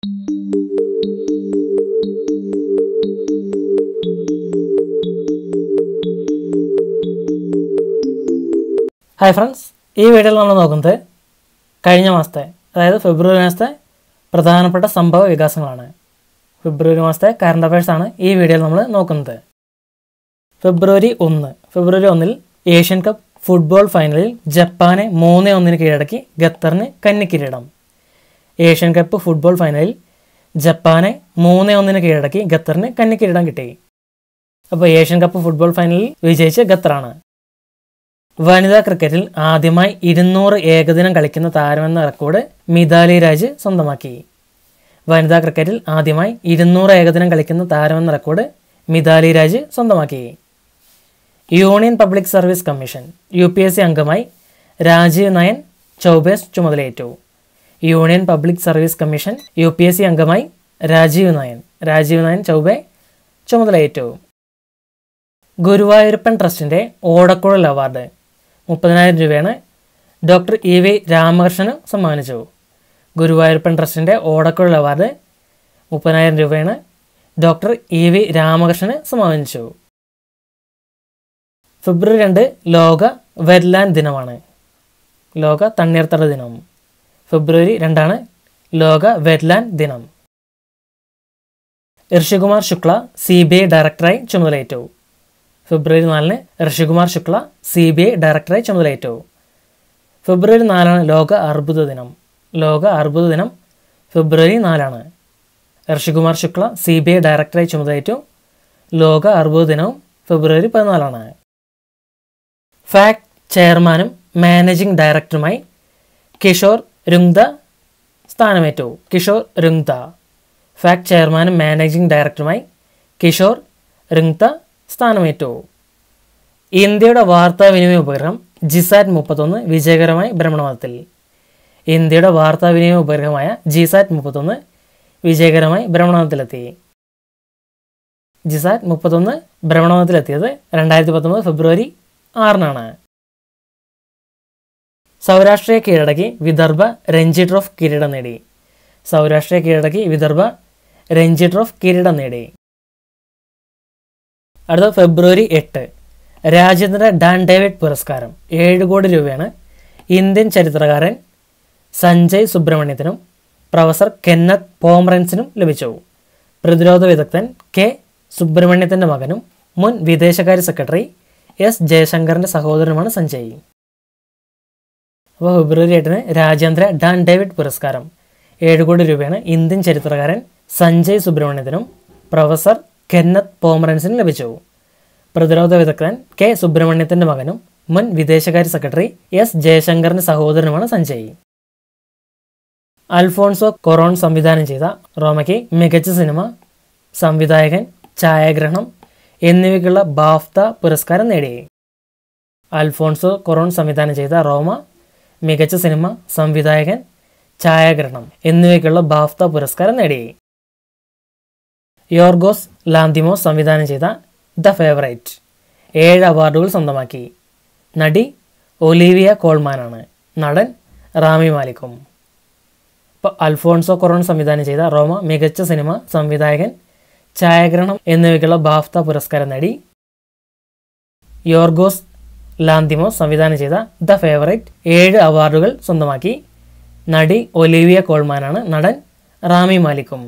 Hi friends, ഈ വീഡിയോയിൽ നമ്മൾ നോക്കുന്നത് കഴിഞ്ഞ മാസത്തെ, അതായത് ഫെബ്രുവരി മാസത്തെ പ്രധാനപ്പെട്ട സംഭവ വികാസങ്ങളാണ്. ഫെബ്രുവരി മാസത്തെ കറണ്ട് അഫയേഴ്സാണ് ഈ വീഡിയോയിൽ നമ്മൾ നോക്കുന്നത്. ഫെബ്രുവരി 1 ഏഷ്യൻ കപ്പ് ഫുട്ബോൾ ഫൈനലിൽ ജപ്പാനെ 3-1 കീഴടക്കി ഖത്തറിന് കന്നിക്കിരീടം. ഏഷ്യൻ കപ്പ് ഫുട്ബോൾ ഫൈനലിൽ ജപ്പാനെ 3-1 കീഴടക്കി ഖത്തറിന് കന്നിക്കിരീടം കിട്ടി. അപ്പോൾ ഏഷ്യൻ കപ്പ് ഫുട്ബോൾ ഫൈനലിൽ വിജയിച്ച ഖത്തറാണ്. വനിതാ ക്രിക്കറ്റിൽ ആദ്യമായി 200 ഏകദിനം കളിക്കുന്ന താരമെന്ന റെക്കോർഡ് മിതാലി രാജ് സ്വന്തമാക്കി. വനിതാ ക്രിക്കറ്റിൽ ആദ്യമായി 200 ഏകദിനം കളിക്കുന്ന താരമെന്ന റെക്കോർഡ് മിതാലി രാജ് സ്വന്തമാക്കി. Union public service commission UPSC അംഗമായി രാജീവ് നയൻ ചൗബെ ചുമതലയേറ്റു. Union public service commission UPSC അംഗമായി രാജീവ് നയൻ ചൗബെ ചുമതലയേറ്റു. ഗുരുവായൂരപ്പൻ ട്രസ്റ്റിൻ്റെ ഓടക്കുഴൽ അവാർഡ് 30,000 രൂപയാണ് ഡോക്ടർ EV രാമകൃഷ്ണന് സമ്മാനിച്ചു. ഗുരുവായൂരപ്പൻ ട്രസ്റ്റിൻ്റെ ഓടക്കുഴൽ അവാർഡ് 30,000 രൂപയാണ് ഡോക്ടർ EV രാമകൃഷ്ണന് സമ്മാനിച്ചു. ഫെബ്രുവരി 2 ലോക വെറ്റ്ലാൻഡ് ദിനമാണ്. ലോക തണ്ണീർത്തട ദിനം. ഫെബ്രുവരി 2 ലോക വെറ്റ്ലാൻഡ് ദിനം. ഋഷികുമാർ ശുക്ല CBI ഡയറക്ടറായി ചുമതലയേറ്റു. ഫെബ്രുവരി 4 ഋഷികുമാർ ശുക്ല CBI ഡയറക്ടറായി ചുമതലയേറ്റു. ഫെബ്രുവരി 4 ലോക അർബുദ ദിനം. ലോക അർബുദ ദിനം ഫെബ്രുവരി 4. ഋഷികുമാർ ശുക്ല CBI ഡയറക്ടറായി ചുമതലയേറ്റു. ലോക അർബുദ ദിനവും ഫെബ്രുവരി 14. ഫാക്ട് ചെയർമാനും മാനേജിംഗ് ഡയറക്ടറുമായി കിഷോർ രുങ്ത സ്ഥാനമേറ്റു. ഫാക്ട് ചെയർമാനും മാനേജിംഗ് ഡയറക്ടറുമായി കിഷോർ രുങ്ത സ്ഥാനമേറ്റു. ഇന്ത്യയുടെ വാർത്താവിനിമയ ഉപഗ്രഹം GSAT-31 വിജയകരമായി ഭ്രമണപഥത്തിൽ. ഇന്ത്യയുടെ വാർത്താവിനിമയ ഉപഗ്രഹമായ GSAT-31 വിജയകരമായി ഭ്രമണപഥത്തിലെത്തി. GSAT-31 ഭ്രമണപഥത്തിലെത്തിയത് 2019 ഫെബ്രുവരി 6 സൗരാഷ്ട്രയെ കീഴടക്കി വിദർഭ രഞ്ജി ട്രോഫി കിരീടം നേടി. സൗരാഷ്ട്രയെ കീഴടക്കി വിദർഭ രഞ്ജി ട്രോഫി കിരീടം നേടി. അടുത്ത ഫെബ്രുവരി 8 രാജ്യാന്തര ഡാൻ ഡേവിഡ് പുരസ്കാരം 7 കോടി രൂപയാണ് ഇന്ത്യൻ ചരിത്രകാരൻ സഞ്ജയ് സുബ്രഹ്മണ്യത്തിനും പ്രൊഫസർ കെന്നത്ത് പോമറൻസിനും ലഭിച്ചു. പ്രതിരോധ വിദഗ്ധൻ K സുബ്രഹ്മണ്യത്തിൻ്റെ മകനും മുൻ വിദേശകാര്യ സെക്രട്ടറി S ജയശങ്കറിൻ്റെ സഹോദരനുമാണ് സഞ്ജയ്. അപ്പോൾ ഫെബ്രുവരി 8 രാജ്യാന്തര ഡാൻ ഡേവിഡ് പുരസ്കാരം 7 കോടി രൂപയാണ് ഇന്ത്യൻ ചരിത്രകാരൻ സഞ്ജയ് സുബ്രഹ്മണ്യത്തിനും പ്രൊഫസർ കെന്നത്ത് പോമറൻസിന് ലഭിച്ചു. പ്രതിരോധ വിദഗ്ധൻ K സുബ്രഹ്മണ്യത്തിൻ്റെ മകനും മുൻ വിദേശകാര്യ സെക്രട്ടറി S ജയശങ്കറിൻ്റെ സഹോദരനുമാണ് സഞ്ജയ്. അൽഫോൺസോ കൊറോൺ സംവിധാനം ചെയ്ത റോമയ്ക്ക് മികച്ച സിനിമ, സംവിധായകൻ, ഛായാഗ്രഹണം എന്നിവയ്ക്കുള്ള ബാഫ്ത പുരസ്കാരം നേടി. അൽഫോൺസോ കൊറോൺ സംവിധാനം ചെയ്ത റോമ മികച്ച സിനിമ, സംവിധായകൻ, ഛായാഗ്രഹണം എന്നിവയ്ക്കുള്ള ബാഫ്ത പുരസ്കാരം നേടി. യോർഗോസ് ലാന്തിമോസ് സംവിധാനം ചെയ്ത ദ ഫേവറൈറ്റ് 7 അവാർഡുകൾ സ്വന്തമാക്കി. നടി ഒലീവിയ കോൾമാനാണ്. നടൻ റാമി മാലിക്കും. ഇപ്പോൾ അൽഫോൺസോ കൊറോൺ സംവിധാനം ചെയ്ത റോമ മികച്ച സിനിമ, സംവിധായകൻ, ഛായാഗ്രഹണം എന്നിവയ്ക്കുള്ള ബാഫ്ത പുരസ്കാരം നേടി. യോർഗോസ് ലാന്തിമോസ് സംവിധാനം ചെയ്ത ദ ഫേവറൈറ്റ് 7 അവാർഡുകൾ സ്വന്തമാക്കി. നടി ഒലീവിയ കോൾമാനാണ്. നടൻ റാമി മാലിക്കും.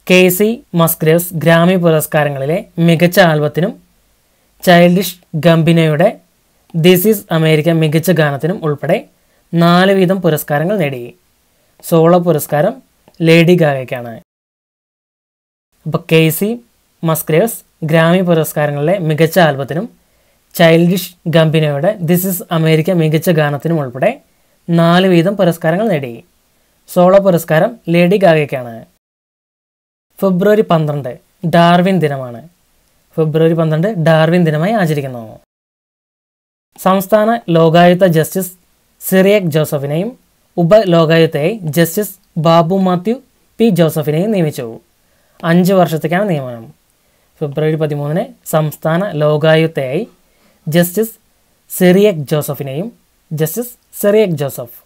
KC മസ്ഗ്രേവ്സ് ഗ്രാമി പുരസ്കാരങ്ങളിലെ മികച്ച ആൽബത്തിനും ചൈൽഡിഷ് ഗംബിനോയുടെ ദിസ് ഈസ് അമേരിക്ക മികച്ച ഗാനത്തിനും ഉൾപ്പെടെ 4 വീതം പുരസ്കാരങ്ങൾ നേടി. സോളോ പുരസ്കാരം ലേഡി ഗാഗയ്ക്കാണ്. അപ്പോൾ KC മസ്ഗ്രേവ്സ് ഗ്രാമി പുരസ്കാരങ്ങളിലെ മികച്ച ആൽബത്തിനും ചൈൽഡിഷ് ഗംബിനോയുടെ ദിസ് ഈസ് അമേരിക്ക മികച്ച ഗാനത്തിനും ഉൾപ്പെടെ 4 വീതം പുരസ്കാരങ്ങൾ നേടി. സോളോ പുരസ്കാരം ലേഡി ഗാഗയ്ക്കാണ്. ഫെബ്രുവരി 12 ഡാർവിൻ ദിനമാണ്. ഫെബ്രുവരി 12 ഡാർവിൻ ദിനമായി ആചരിക്കുന്നു. സംസ്ഥാന ലോകായുക്ത ജസ്റ്റിസ് സിറിയക് ജോസഫിനെയും ഉപലോകായുക്തയായി ജസ്റ്റിസ് ബാബു മാത്യു P ജോസഫിനെയും നിയമിച്ചു. 5 വർഷത്തേക്കാണ് നിയമനം. ഫെബ്രുവരി 13 സംസ്ഥാന ലോകായുക്തയായി ജസ്റ്റിസ് സിറിയക് ജോസഫ്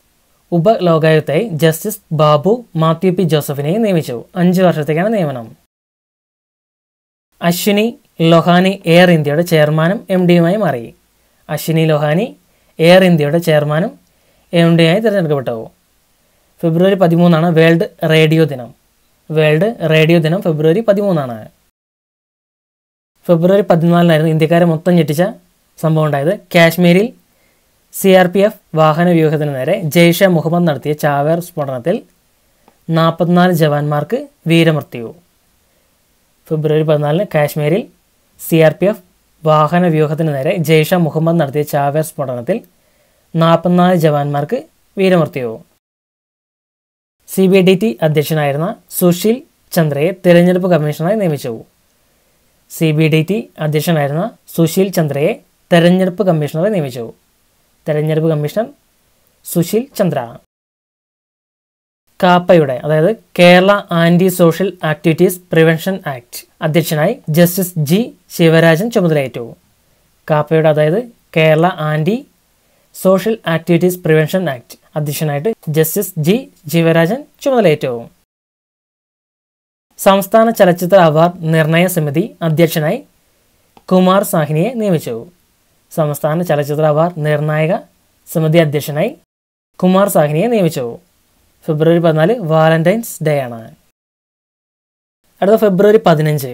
ഉപലോകായുക്തയായി ജസ്റ്റിസ് ബാബു മാത്യു പി ജോസഫിനെയും നിയമിച്ചു. 5 വർഷത്തേക്കാണ് നിയമനം. അശ്വിനി ലൊഹാനി എയർ ഇന്ത്യയുടെ ചെയർമാനും MD-യുമായി മാറി. അശ്വിനി ലൊഹാനി എയർ ഇന്ത്യയുടെ ചെയർമാനും MD-യായി തിരഞ്ഞെടുക്കപ്പെട്ടു. ഫെബ്രുവരി 13 വേൾഡ് റേഡിയോ ദിനം. വേൾഡ് റേഡിയോ ദിനം ഫെബ്രുവരി 13. ഫെബ്രുവരി 14 ഇന്ത്യക്കാരെ മൊത്തം ഞെട്ടിച്ച സംഭവം ഉണ്ടായത്. കാശ്മീരിൽ CRPF വാഹന വ്യൂഹത്തിന് നേരെ ജെയ്ഷെ മുഹമ്മദ് നടത്തിയ ചാവേർ സ്ഫോടനത്തിൽ 44 ജവാന്മാർക്ക് വീരമൃത്യു. ഫെബ്രുവരി 14 കാശ്മീരിൽ CRPF വാഹന വ്യൂഹത്തിന് നേരെ ജെയ്ഷെ മുഹമ്മദ് നടത്തിയ ചാവേർ സ്ഫോടനത്തിൽ 44 ജവാന്മാർക്ക് വീരമൃത്യു. CBDT അധ്യക്ഷനായിരുന്ന സുശീൽ ചന്ദ്രയെ തെരഞ്ഞെടുപ്പ് കമ്മീഷണറായി നിയമിച്ചു. CBDT അധ്യക്ഷനായിരുന്ന സുശീൽ ചന്ദ്രയെ തെരഞ്ഞെടുപ്പ് കമ്മീഷണറായി നിയമിച്ചു. തെരഞ്ഞെടുപ്പ് കമ്മീഷണർ സുശീൽ ചന്ദ്ര. കാപ്പയുടെ അതായത് Kerala anti social activities prevention act അധ്യക്ഷനായി ജസ്റ്റിസ് G ശിവരാജൻ ചുമതലയേറ്റു. കാപ്പയുടെ അതായത് Kerala anti social activities prevention act അധ്യക്ഷനായിട്ട് ജസ്റ്റിസ് G ശിവരാജൻ ചുമതലയേറ്റു. സംസ്ഥാന ചലച്ചിത്ര അവാർഡ് നിർണയ സമിതി അധ്യക്ഷനായി കുമാർ സാഹ്നിയെ നിയമിച്ചു. സംസ്ഥാന ചലച്ചിത്ര അവാർഡ് നിർണായക സമിതി അധ്യക്ഷനായി കുമാർ സാഹ്നിയെ നിയമിച്ചു. ഫെബ്രുവരി 14 വാലന്റൈൻസ് ഡേ ആണ്. അടുത്ത ഫെബ്രുവരി 15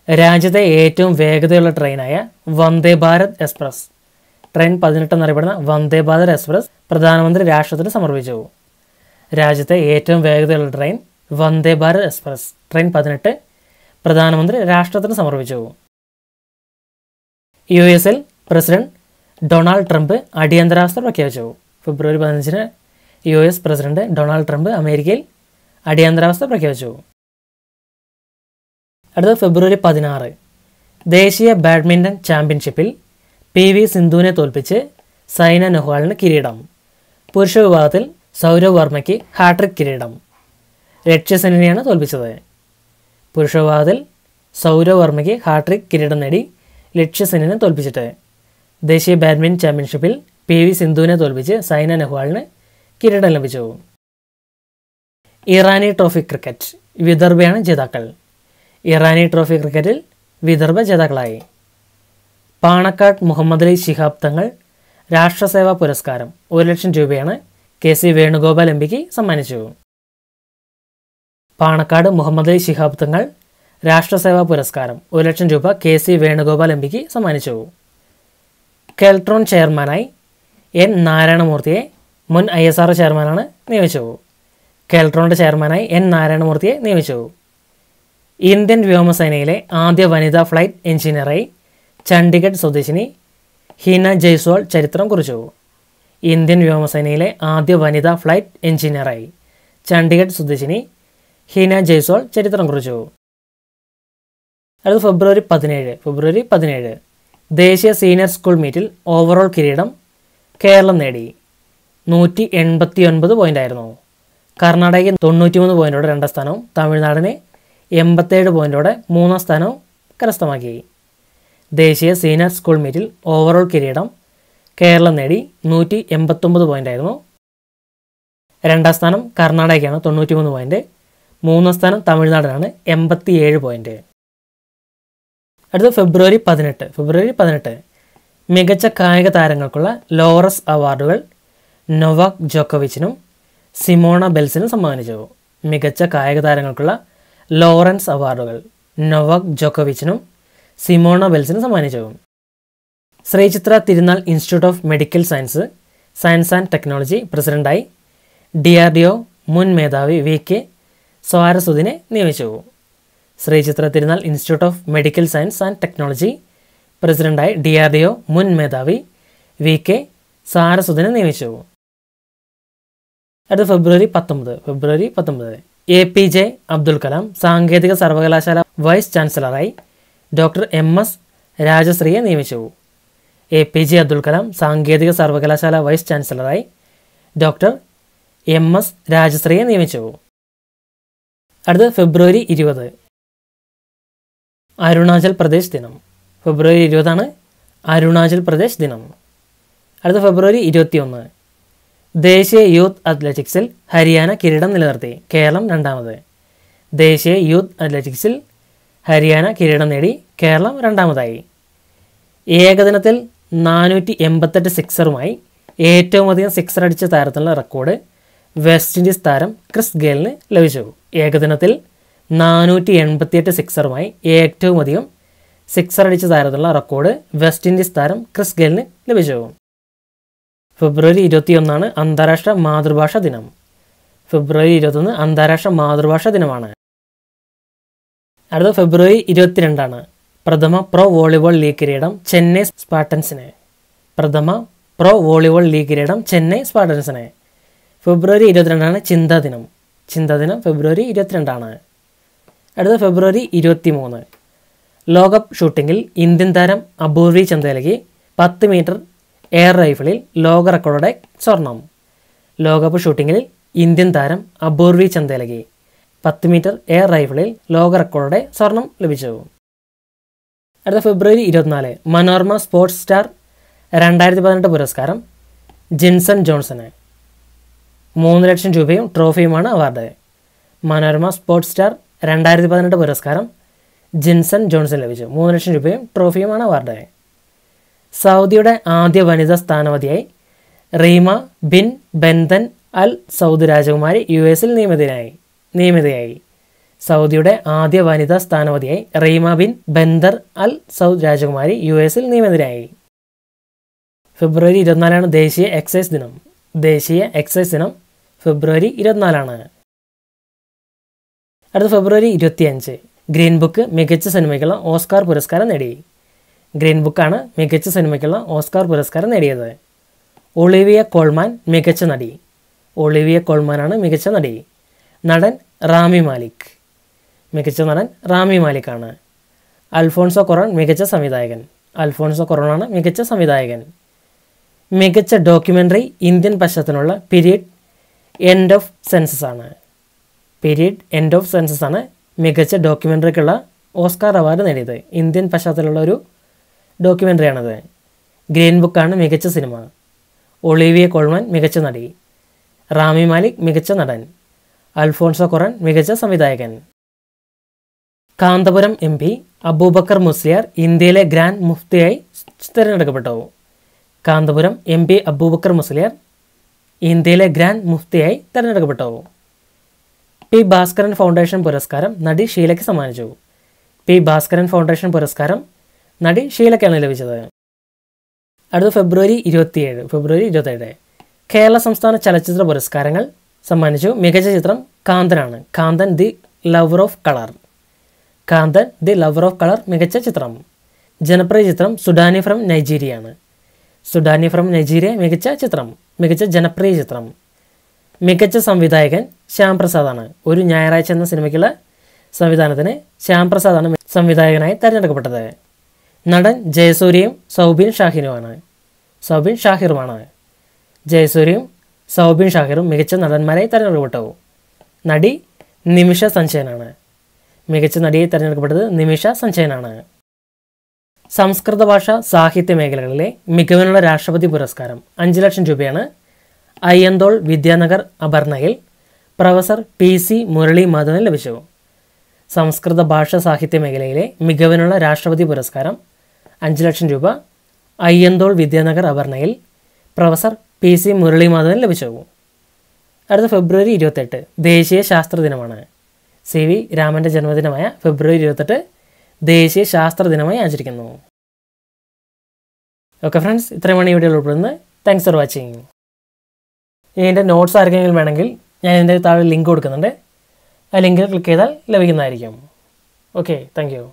രാജ്യത്തെ ഏറ്റവും വേഗതയുള്ള ട്രെയിനായ വന്ദേ ഭാരത് എക്സ്പ്രസ് ട്രെയിൻ 18 എന്നറിയപ്പെടുന്ന വന്ദേ ഭാരത് എക്സ്പ്രസ് പ്രധാനമന്ത്രി രാഷ്ട്രത്തിന് സമർപ്പിച്ചു. രാജ്യത്തെ ഏറ്റവും വേഗതയുള്ള train Vande Bharat express train 18 പ്രധാനമന്ത്രി രാഷ്ട്രത്തിന് സമർപ്പിച്ചു. US പ്രസിഡന്റ് ഡൊണാൾഡ് ട്രംപ് അടിയന്തരാവസ്ഥ പ്രഖ്യാപിച്ചു. ഫെബ്രുവരി 15 US പ്രസിഡന്റ് ഡൊണാൾഡ് ട്രംപ് അമേരിക്കയിൽ അടിയന്തരാവസ്ഥ പ്രഖ്യാപിച്ചു. അടുത്ത ഫെബ്രുവരി 16 ദേശീയ ബാഡ്മിൻ്റൺ ചാമ്പ്യൻഷിപ്പിൽ PV സിന്ധുവിനെ തോൽപ്പിച്ച് സൈന നെഹ്വാളിന് കിരീടം. പുരുഷ വിഭാഗത്തിൽ സൗരവ് വർമ്മയ്ക്ക് ഹാട്രിക് കിരീടം. ലക്ഷ്യസെന്നിനെയാണ് തോൽപ്പിച്ചത്. പുരുഷ വിഭാഗത്തിൽ സൗരവ് വർമ്മയ്ക്ക് ഹാട്രിക് കിരീടം നേടി ലക്ഷ്യസെന്നിനെ തോൽപ്പിച്ചിട്ട് ദേശീയ ബാഡ്മിൻ്റൺ ചാമ്പ്യൻഷിപ്പിൽ PV സിന്ധുവിനെ തോൽപ്പിച്ച് സൈന നെഹ്വാളിന് കിരീടം ലഭിച്ചു. ഇറാനി ട്രോഫി ക്രിക്കറ്റ് വിദർഭയാണ് ജേതാക്കൾ. ഇറാനി ട്രോഫി ക്രിക്കറ്റിൽ വിദർഭ ജേതാക്കളായി. പാണക്കാട് മുഹമ്മദ് അലി ശിഹാബ് തങ്ങൾ രാഷ്ട്രസേവാ പുരസ്കാരം 1,00,000 രൂപയാണ് KC വേണുഗോപാൽ MPക്ക് സമ്മാനിച്ചു. പാണക്കാട് മുഹമ്മദ് അലി ശിഹാബ് തങ്ങൾ രാഷ്ട്രസേവാ പുരസ്കാരം 1,00,000 രൂപ KC വേണുഗോപാൽ MPക്ക് സമ്മാനിച്ചു. കെൽട്രോൺ ചെയർമാനായി N നാരായണമൂർത്തിയെ മുൻ ISRO ചെയർമാനാണ് നിയമിച്ചു. കെൽട്രോണിൻ്റെ ചെയർമാനായി N നാരായണമൂർത്തിയെ നിയമിച്ചു. ഇന്ത്യൻ വ്യോമസേനയിലെ ആദ്യ വനിതാ ഫ്ലൈറ്റ് എഞ്ചിനീയറായി ചണ്ഡീഗഡ് സ്വദേശിനി ഹീന ജയ്സ്വാൾ ചരിത്രം കുറിച്ചു. ഇന്ത്യൻ വ്യോമസേനയിലെ ആദ്യ വനിതാ ഫ്ലൈറ്റ് എഞ്ചിനീയറായി ചണ്ഡീഗഡ് സ്വദേശിനി ഹീന ജയ്സ്വാൾ ചരിത്രം കുറിച്ചു. അടുത്ത ഫെബ്രുവരി 17 ദേശീയ സീനിയർ സ്കൂൾ മീറ്റിൽ ഓവറോൾ കിരീടം കേരളം നേടി. 189 പോയിൻ്റായിരുന്നു. കർണാടകയ്ക്ക് 93 പോയിൻ്റോടെ 2ാം സ്ഥാനവും തമിഴ്നാടിന് 87 പോയിൻ്റോടെ 3ാം സ്ഥാനവും കരസ്ഥമാക്കി. ദേശീയ സീനിയർ സ്കൂൾ മീറ്റിൽ ഓവറോൾ കിരീടം കേരളം നേടി. 189 പോയിൻ്റായിരുന്നു. 2ാം സ്ഥാനം കർണാടകയ്ക്കാണ് 93 പോയിൻ്റ്. 3ാം സ്ഥാനം തമിഴ്നാടിനാണ് 87 പോയിൻ്റ്. അടുത്ത ഫെബ്രുവരി 18 മികച്ച കായിക താരങ്ങൾക്കുള്ള ലോറസ് അവാർഡുകൾ നൊവാക് ജോക്കോവിച്ചിനും സിമോണ ബെൽസിനും സമ്മാനിച്ചു. മികച്ച കായിക താരങ്ങൾക്കുള്ള ലോറൻസ് അവാർഡുകൾ നൊവാക് ജോക്കോവിച്ചിനും സിമോണ ബെൽസിനും സമ്മാനിച്ചു. ശ്രീചിത്ര തിരുനാൾ institute of medical science and technology പ്രസിഡന്റായി DRDO മുൻ മേധാവി VK സാരസ്വതിനെ നിയമിച്ചു. ശ്രീചിത്ര തിരുനാൾ institute of medical science and technology പ്രസിഡന്റായി DRDO മുൻ മേധാവി VK സാരസ്വതിനെ നിയമിച്ചു. അടുത്ത ഫെബ്രുവരി 19 APJ അബ്ദുൽ കലാം സാങ്കേതിക സർവകലാശാല വൈസ് ചാൻസലറായി ഡോക്ടർ MS രാജശ്രീയെ നിയമിച്ചു. APJ അബ്ദുൽ കലാം സാങ്കേതിക സർവകലാശാല വൈസ് ചാൻസലറായി ഡോക്ടർ MS രാജശ്രീയെ നിയമിച്ചു. അടുത്ത ഫെബ്രുവരി 20 അരുണാചൽ പ്രദേശ് ദിനം. ഫെബ്രുവരി 20 അരുണാചൽ പ്രദേശ് ദിനം. അടുത്ത ഫെബ്രുവരി 21 ദേശീയ യൂത്ത് അത്ലറ്റിക്സിൽ ഹരിയാന കിരീടം നിലനിർത്തി. കേരളം രണ്ടാമത്. ദേശീയ യൂത്ത് അത്ലറ്റിക്സിൽ ഹരിയാന കിരീടം നേടി. കേരളം രണ്ടാമതായി. ഏകദിനത്തിൽ 488 സിക്സറുമായി ഏറ്റവും അധികം സിക്സർ അടിച്ച താരത്തിനുള്ള റെക്കോർഡ് വെസ്റ്റ് ഇൻഡീസ് താരം ക്രിസ് ഗെയിലിന് ലഭിച്ചു. ഏകദിനത്തിൽ 488 സിക്സറുമായി ഏറ്റവും അധികം സിക്സർ അടിച്ച താരത്തിനുള്ള റെക്കോർഡ് വെസ്റ്റ് ഇൻഡീസ് താരം ക്രിസ് ഗെയിലിന് ലഭിച്ചു. ഫെബ്രുവരി 21 അന്താരാഷ്ട്ര മാതൃഭാഷാ ദിനം. ഫെബ്രുവരി 21 അന്താരാഷ്ട്ര മാതൃഭാഷാ ദിനമാണ്. അടുത്ത ഫെബ്രുവരി 22 പ്രഥമ പ്രോ വോളിബോൾ ലീഗ് കിരീടം ചെന്നൈ സ്പാർട്ടൻസിന്. പ്രഥമ പ്രോ വോളിബോൾ ലീഗ് കിരീടം ചെന്നൈ സ്പാർട്ടൻസിന്. ഫെബ്രുവരി 22 ചിന്താ ദിനം. ചിന്താ ദിനം ഫെബ്രുവരി 22. അടുത്ത ഫെബ്രുവരി 23 ലോകകപ്പ് ഷൂട്ടിങ്ങിൽ ഇന്ത്യൻ താരം അപൂർവി ചന്ദേലയ്ക്ക് 10 മീറ്റർ എയർ റൈഫിളിൽ ലോക റെക്കോർഡോടെ സ്വർണം. ലോകകപ്പ് ഷൂട്ടിങ്ങിൽ ഇന്ത്യൻ താരം അപൂർവി ചന്ദേലയ്ക്ക് 10 മീറ്റർ എയർ റൈഫിളിൽ ലോക റെക്കോർഡോടെ സ്വർണം ലഭിച്ചു. അടുത്ത ഫെബ്രുവരി 24 മനോരമ സ്പോർട്സ് സ്റ്റാർ 2018 പുരസ്കാരം ജിൻസൺ ജോൺസന്. 3 ലക്ഷം രൂപയും ട്രോഫിയുമാണ് അവാർഡ്. മനോരമ സ്പോർട്സ് സ്റ്റാർ 2018 പുരസ്കാരം ജിൻസൺ ജോൺസൺ ലഭിച്ചു. 3 ലക്ഷം രൂപയും ട്രോഫിയുമാണ് അവാർഡ്. സൗദിയുടെ ആദ്യ വനിതാ സ്ഥാനപതിയായി റീമ ബിൻ ബെന്തൻ അൽ സൗദ് രാജകുമാരി US നിയമിതയായി. സൗദിയുടെ ആദ്യ വനിതാ സ്ഥാനപതിയായി റീമ ബിൻ ബെന്തർ അൽ സൗദ് രാജകുമാരി US നിയമിതരായി. ഫെബ്രുവരി 24 ദേശീയ എക്സൈസ് ദിനം. ദേശീയ എക്സൈസ് ദിനം ഫെബ്രുവരി 24. അടുത്ത ഫെബ്രുവരി 25 ഗ്രീൻ ബുക്ക് മികച്ച സിനിമയ്ക്കുള്ള ഓസ്കാർ പുരസ്കാരം നേടി. ഗ്രീൻ ബുക്കാണ് മികച്ച സിനിമയ്ക്കുള്ള ഓസ്കാർ പുരസ്കാരം നേടിയത്. ഒളിവിയ കോൾമാൻ മികച്ച നടി. ഒളിവിയ കോൾമാനാണ് മികച്ച നടി. നടൻ റാമി മാലിക്. മികച്ച നടൻ റാമി മാലിക്കാണ്. അൽഫോൺസോ കൊറോൺ മികച്ച സംവിധായകൻ. അൽഫോൺസോ കൊറോണാണ് മികച്ച സംവിധായകൻ. മികച്ച ഡോക്യുമെൻ്ററി ഇന്ത്യൻ പശ്ചാത്തലമുള്ള പീരീഡ് എൻഡ് ഓഫ് സെൻസസ് ആണ്. പീരീഡ് എൻഡ് ഓഫ് സെൻസസ് ആണ് മികച്ച ഡോക്യുമെൻ്ററിക്കുള്ള ഓസ്കാർ അവാർഡ് നേടിയത്. ഇന്ത്യൻ പശ്ചാത്തലമുള്ള ഒരു ഡോക്യുമെൻ്ററിയാണത്. ഗ്രീൻ ബുക്കാണ് മികച്ച സിനിമ. ഒളിവിയ കോൾമാൻ മികച്ച നടി. റാമി മാലിക് മികച്ച നടൻ. അൽഫോൺസോ കൊറോൺ മികച്ച സംവിധായകൻ. കാന്തപുരം MP അബൂബക്കർ മുസ്ലിയാർ ഇന്ത്യയിലെ ഗ്രാൻഡ് മുഫ്തിയായി തിരഞ്ഞെടുക്കപ്പെട്ടു. കാന്തപുരം MP അബൂബക്കർ മുസ്ലിയാർ ഇന്ത്യയിലെ ഗ്രാൻഡ് മുഫ്തിയായി തിരഞ്ഞെടുക്കപ്പെട്ടു. P ഭാസ്കരൻ ഫൗണ്ടേഷൻ പുരസ്കാരം നടി ഷീലയ്ക്ക് സമ്മാനിച്ചു. P ഭാസ്കരൻ ഫൗണ്ടേഷൻ പുരസ്കാരം നടി ഷീലയ്ക്കാണ് ലഭിച്ചത്. അടുത്ത ഫെബ്രുവരി 27 കേരള സംസ്ഥാന ചലച്ചിത്ര പുരസ്കാരങ്ങൾ സമ്മാനിച്ചു. മികച്ച ചിത്രം കാന്തനാണ്. Kanthan the lover of colour. Kanthan the lover of colour മികച്ച ചിത്രം. ജനപ്രിയ ചിത്രം സുഡാനി ഫ്രം നൈജീരിയയാണ്. സുഡാനി ഫ്രം നൈജീരിയ മികച്ച ചിത്രം. മികച്ച ജനപ്രിയ ചിത്രം. മികച്ച സംവിധായകൻ ശ്യാം പ്രസാദാണ്. ഒരു ഞായറാഴ്ച എന്ന സിനിമയ്ക്കുള്ള സംവിധാനത്തിന് ശ്യാം പ്രസാദാണ് സംവിധായകനായി തിരഞ്ഞെടുക്കപ്പെട്ടത്. നടൻ ജയസൂര്യയും സൗബിൻ ഷാഹിറുമാണ്. ജയസൂര്യയും സൗബിൻ ഷാഹിറും മികച്ച നടന്മാരായി തിരഞ്ഞെടുക്കപ്പെട്ടു. നടി നിമിഷ സഞ്ജയനാണ്. മികച്ച നടിയായി തിരഞ്ഞെടുക്കപ്പെട്ടത് നിമിഷ സഞ്ജയനാണ്. സംസ്കൃത ഭാഷ സാഹിത്യ മേഖലകളിലെ മികവിനുള്ള രാഷ്ട്രപതി പുരസ്കാരം 5 ലക്ഷം രൂപയാണ് അയ്യന്തോൾ വിദ്യാനഗർ അപർണയിൽ പ്രൊഫസർ PC മുരളി മാധവന് ലഭിച്ചു. സംസ്കൃത ഭാഷ സാഹിത്യ മേഖലയിലെ മികവിനുള്ള രാഷ്ട്രപതി പുരസ്കാരം 5 ലക്ഷം രൂപ അയ്യന്തോൾ വിദ്യാനഗർ അപർണയിൽ പ്രൊഫസർ PC മുരളി മാധവന് ലഭിച്ചു. അടുത്ത ഫെബ്രുവരി 28 ദേശീയ ശാസ്ത്ര ദിനമാണ്. CV രാമൻ്റെ ജന്മദിനമായ ഫെബ്രുവരി 28 ദേശീയ ശാസ്ത്ര ദിനമായി ആചരിക്കുന്നു. ഓക്കെ ഫ്രണ്ട്സ്, ഇത്രയുമാണ് ഈ വീഡിയോ ഉൾപ്പെടുന്നത്. Thanks for watching. ഇനി എൻ്റെ നോട്ട്സ് ആർക്കെങ്കിലും വേണമെങ്കിൽ ഞാൻ ഇതിൻ്റെ താഴെ ലിങ്ക് കൊടുക്കുന്നുണ്ട്. ആ ലിങ്കിൽ ക്ലിക്ക് ചെയ്താൽ ലഭിക്കുന്നതായിരിക്കും. Okay, thank you.